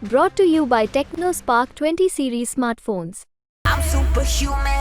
Brought to you by TechnoSpark 20 series smartphones. I'm superhuman.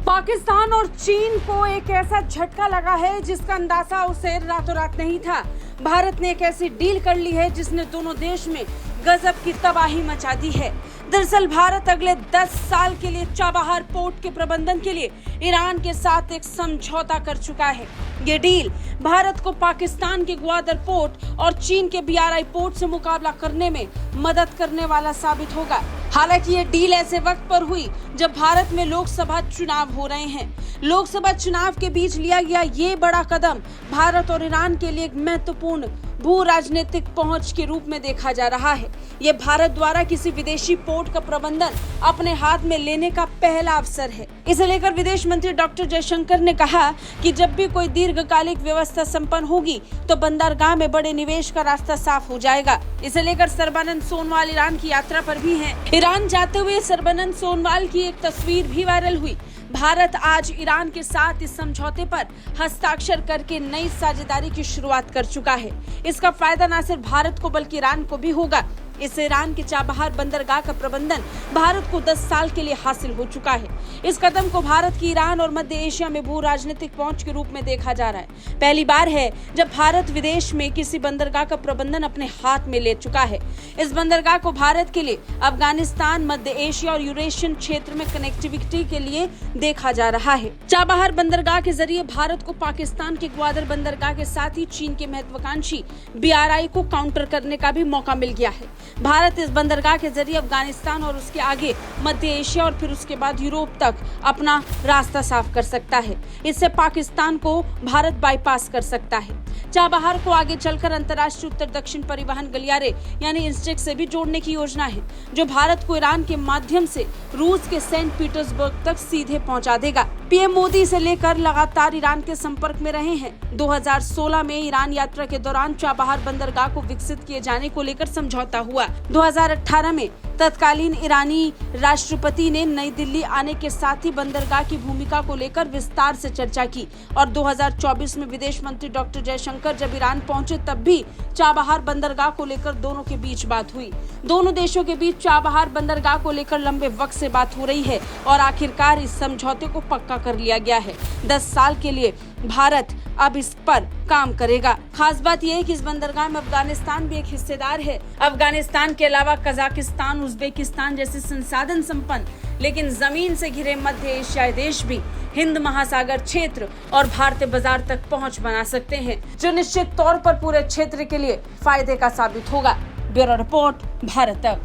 Pakistan और चीन को एक ऐसा झटका लगा है जिसका अंदाजा उसे रातों रात नहीं था। भारत ने एक ऐसी डील कर ली है जिसने दोनों देश में गजब की तबाही मचा दी है। दरअसल भारत अगले 10 साल के लिए चाबहार पोर्ट के प्रबंधन के लिए ईरान के साथ एक समझौता कर चुका है। ये डील भारत को पाकिस्तान के ग्वादर पोर्ट और चीन के BRI पोर्ट से मुकाबला करने में मदद करने वाला साबित होगा। हालांकि ये डील ऐसे वक्त पर हुई जब भारत में लोकसभा चुनाव हो रहे हैं। लोकसभा चुनाव के बीच लिया गया ये बड़ा कदम भारत और ईरान के लिए एक महत्वपूर्ण भू राजनीतिक पहुंच के रूप में देखा जा रहा है। ये भारत द्वारा किसी विदेशी पोर्ट का प्रबंधन अपने हाथ में लेने का पहला अवसर है। इसे लेकर विदेश मंत्री डॉक्टर जयशंकर ने कहा कि जब भी कोई दीर्घकालिक व्यवस्था संपन्न होगी तो बंदरगाह में बड़े निवेश का रास्ता साफ हो जाएगा। इसे लेकर सर्बानंद सोनोवाल ईरान की यात्रा पर भी हैं। ईरान जाते हुए सर्बानंद सोनोवाल की एक तस्वीर भी वायरल हुई। भारत आज ईरान के साथ इस समझौते पर हस्ताक्षर करके नई साझेदारी की शुरुआत कर चुका है। इसका फायदा न सिर्फ भारत को बल्कि ईरान को भी होगा। इससे ईरान के चाबहार बंदरगाह का प्रबंधन भारत को 10 साल के लिए हासिल हो चुका है। इस कदम को भारत की ईरान और मध्य एशिया में भू राजनीतिक पहुंच के रूप में देखा जा रहा है। पहली बार है जब भारत विदेश में किसी बंदरगाह का प्रबंधन अपने हाथ में ले चुका है। इस बंदरगाह को भारत के लिए अफगानिस्तान, मध्य एशिया और यूरेशियन क्षेत्र में कनेक्टिविटी के लिए देखा जा रहा है। चाबहार बंदरगाह के जरिए भारत को पाकिस्तान के ग्वादर बंदरगाह के साथ ही चीन के महत्वाकांक्षी BRI को काउंटर करने का भी मौका मिल गया है। भारत इस बंदरगाह के जरिए अफगानिस्तान और उसके आगे मध्य एशिया और फिर उसके बाद यूरोप तक अपना रास्ता साफ कर सकता है। इससे पाकिस्तान को भारत बाईपास कर सकता है। चाबहार को आगे चलकर अंतर्राष्ट्रीय उत्तर दक्षिण परिवहन गलियारे यानी इंस्टेक से भी जोड़ने की योजना है, जो भारत को ईरान के माध्यम से रूस के सेंट पीटर्सबर्ग तक सीधे पहुंचा देगा। पीएम मोदी से लेकर लगातार ईरान के संपर्क में रहे हैं। 2016 में ईरान यात्रा के दौरान चाबहार बंदरगाह को विकसित किए जाने को लेकर समझौता हुआ। 2018 में तत्कालीन ईरानी राष्ट्रपति ने नई दिल्ली आने के साथ ही बंदरगाह की भूमिका को लेकर विस्तार से चर्चा की और 2024 में विदेश मंत्री डॉक्टर जयशंकर जब ईरान पहुंचे तब भी चाबहार बंदरगाह को लेकर दोनों के बीच बात हुई। दोनों देशों के बीच चाबहार बंदरगाह को लेकर लंबे वक्त से बात हो रही है और आखिरकार इस समझौते को पक्का कर लिया गया है। 10 साल के लिए भारत अब इस पर काम करेगा। खास बात यह है कि इस बंदरगाह में अफगानिस्तान भी एक हिस्सेदार है। अफगानिस्तान के अलावा कजाकिस्तान, उज्बेकिस्तान जैसे संसाधन संपन्न लेकिन जमीन से घिरे मध्य एशियाई देश भी हिंद महासागर क्षेत्र और भारतीय बाजार तक पहुंच बना सकते हैं, जो निश्चित तौर पर पूरे क्षेत्र के लिए फायदे का साबित होगा। ब्यूरो रिपोर्ट, भारत तक।